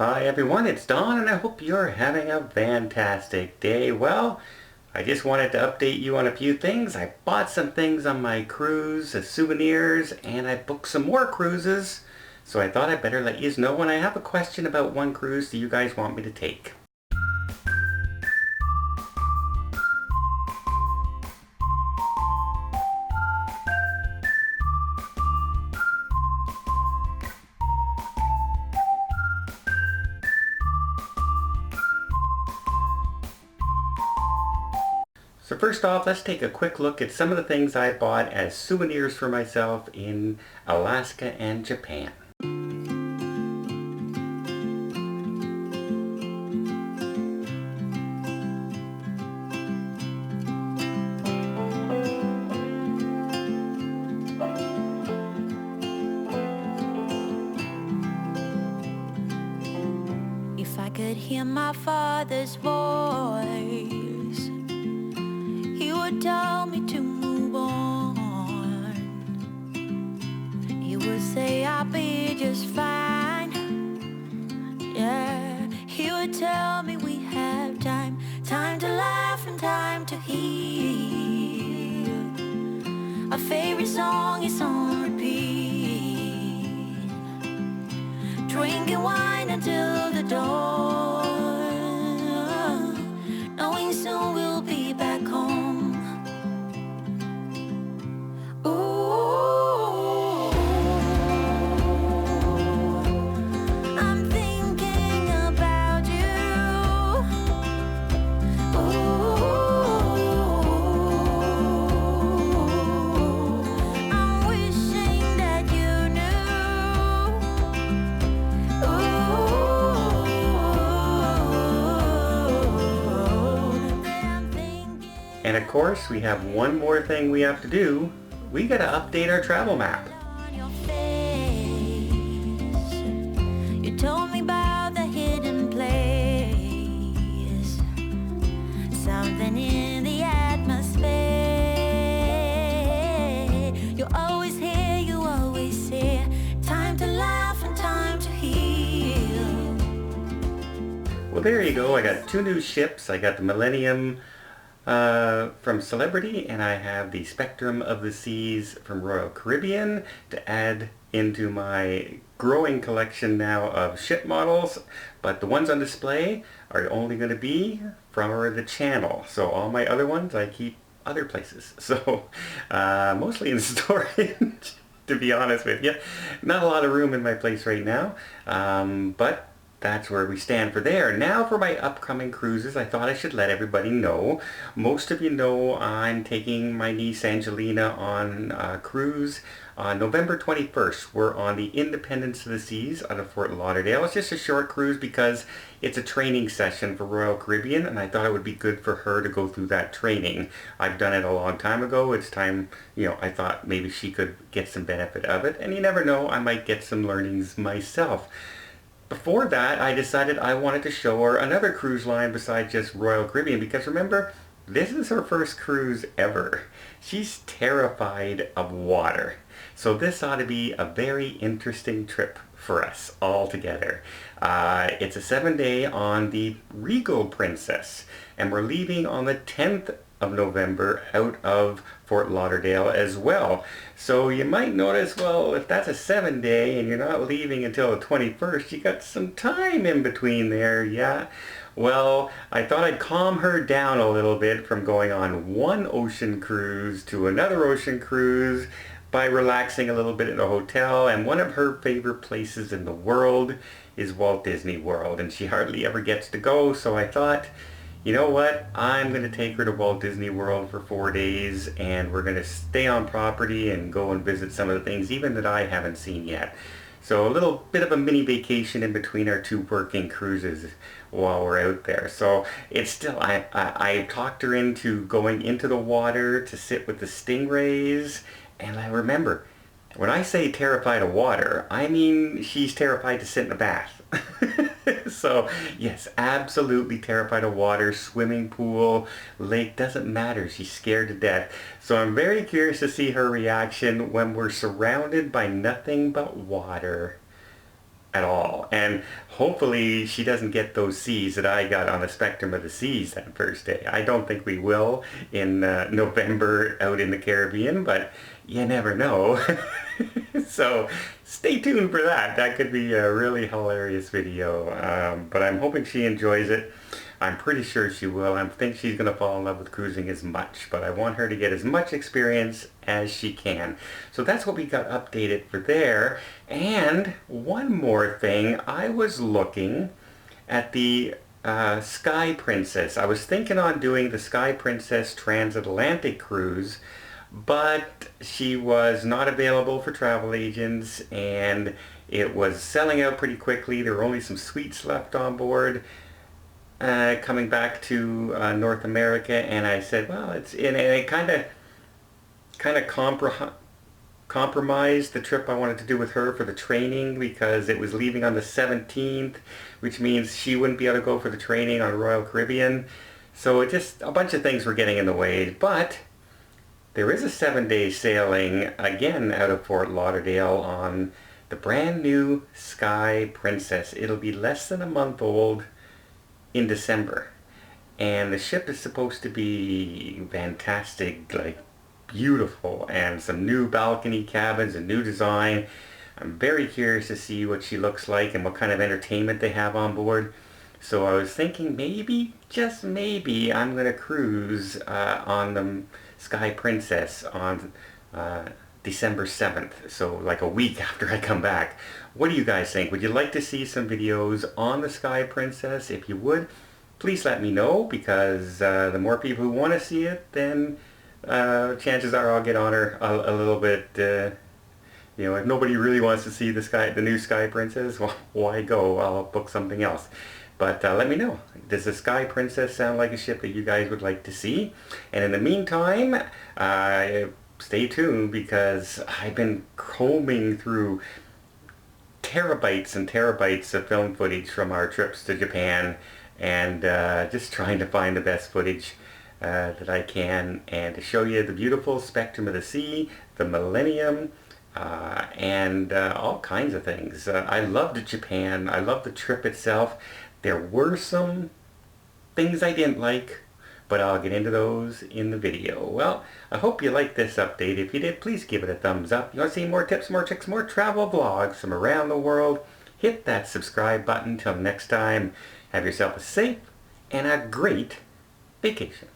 Hi everyone, it's Don and I hope you're having a fantastic day. Well, I just wanted to update you on a few things. I bought some things on my cruise as souvenirs and I booked some more cruises. So I thought I'd better let you know when I have a question about one cruise that you guys want me to take. So first off, let's take a quick look at some of the things I bought as souvenirs for myself in Alaska and Japan. If I could hear my father's voice, he would tell me to move on. He would say I'll be just fine. Yeah, he would tell me we have time, time to laugh and time to heal. Our favorite song is on repeat, drinking wine until the dawn, knowing soon we'll be back home. Ooh, I'm thinking about you. Ooh, I'm wishing that you knew. And of course, we have one more thing we have to do. We gotta update our travel map. On your face, you told me about the hidden place, something in the atmosphere. You're always here, you always here. Time to laugh and time to heal. Well, there you go. I got two new ships. I got the Millennium from Celebrity, and I have the Spectrum of the Seas from Royal Caribbean to add into my growing collection now of ship models. But the ones on display are only going to be from the channel. So all my other ones I keep other places. So mostly in storage, to be honest with you. Not a lot of room in my place right now, but that's where we stand for there. Now for my upcoming cruises, I thought I should let everybody know. Most of you know I'm taking my niece Angelina on a cruise on November 21st. We're on the Independence of the Seas out of Fort Lauderdale. It's just a short cruise because it's a training session for Royal Caribbean, and I thought it would be good for her to go through that training. I've done it a long time ago. It's time, I thought maybe she could get some benefit of it, and you never know, I might get some learnings myself. Before that, I decided I wanted to show her another cruise line besides just Royal Caribbean, because remember, this is her first cruise ever. She's terrified of water. So this ought to be a very interesting trip for us all together. It's a 7-day on the Regal Princess, and we're leaving on the 10th of November out of Fort Lauderdale as well. So you might notice, well, if that's a 7-day and you're not leaving until the 21st, you got some time in between there, yeah? Well, I thought I'd calm her down a little bit from going on one ocean cruise to another ocean cruise by relaxing a little bit at a hotel, and one of her favorite places in the world is Walt Disney World, and she hardly ever gets to go, so I thought, you know what, I'm going to take her to Walt Disney World for 4 days, and we're going to stay on property and go and visit some of the things even that I haven't seen yet. So a little bit of a mini vacation in between our two working cruises while we're out there. So it's still, I talked her into going into the water to sit with the stingrays, and I remember, when I say terrified of water, I mean she's terrified to sit in a bath. So yes, absolutely terrified of water, swimming pool, lake, doesn't matter. She's scared to death. So I'm very curious to see her reaction when we're surrounded by nothing but water. at all. And hopefully she doesn't get those seas that I got on the Spectrum of the Seas that first day. I don't think we will in November out in the Caribbean, but you never know. So stay tuned for that. That could be a really hilarious video. But I'm hoping she enjoys it. I'm pretty sure she will. I think she's going to fall in love with cruising as much, but I want her to get as much experience as she can. So that's what we got updated for there. And one more thing, I was looking at the Sky Princess. I was thinking on doing the Sky Princess transatlantic cruise, but she was not available for travel agents and it was selling out pretty quickly. There were only some suites left on board. Coming back to North America, and I said, well, it's in, and it kind of compromised the trip I wanted to do with her for the training, because it was leaving on the 17th, which means she wouldn't be able to go for the training on Royal Caribbean. So it just, a bunch of things were getting in the way, but there is a 7-day sailing again out of Fort Lauderdale on the brand new Sky Princess. It'll be less than a month old in December, and the ship is supposed to be fantastic, like beautiful, and some new balcony cabins, a new design. I'm very curious to see what she looks like and what kind of entertainment they have on board. So I was thinking maybe, just maybe, I'm going to cruise on the Sky Princess on December 7th, so like a week after I come back. What do you guys think? Would you like to see some videos on the Sky Princess? If you would, please let me know, because the more people who want to see it, then chances are I'll get on her a little bit. You know, if nobody really wants to see the new Sky Princess, well, why go? I'll book something else. But let me know. Does the Sky Princess sound like a ship that you guys would like to see? And in the meantime, stay tuned, because I've been combing through terabytes and terabytes of film footage from our trips to Japan, and just trying to find the best footage that I can, and to show you the beautiful Spectrum of the Sea, the Millennium, and all kinds of things. I loved Japan. I loved the trip itself. There were some things I didn't like, but I'll get into those in the video. Well, I hope you liked this update. If you did, please give it a thumbs up. You want to see more tips, more tricks, more travel vlogs from around the world? Hit that subscribe button. Till next time, have yourself a safe and a great vacation.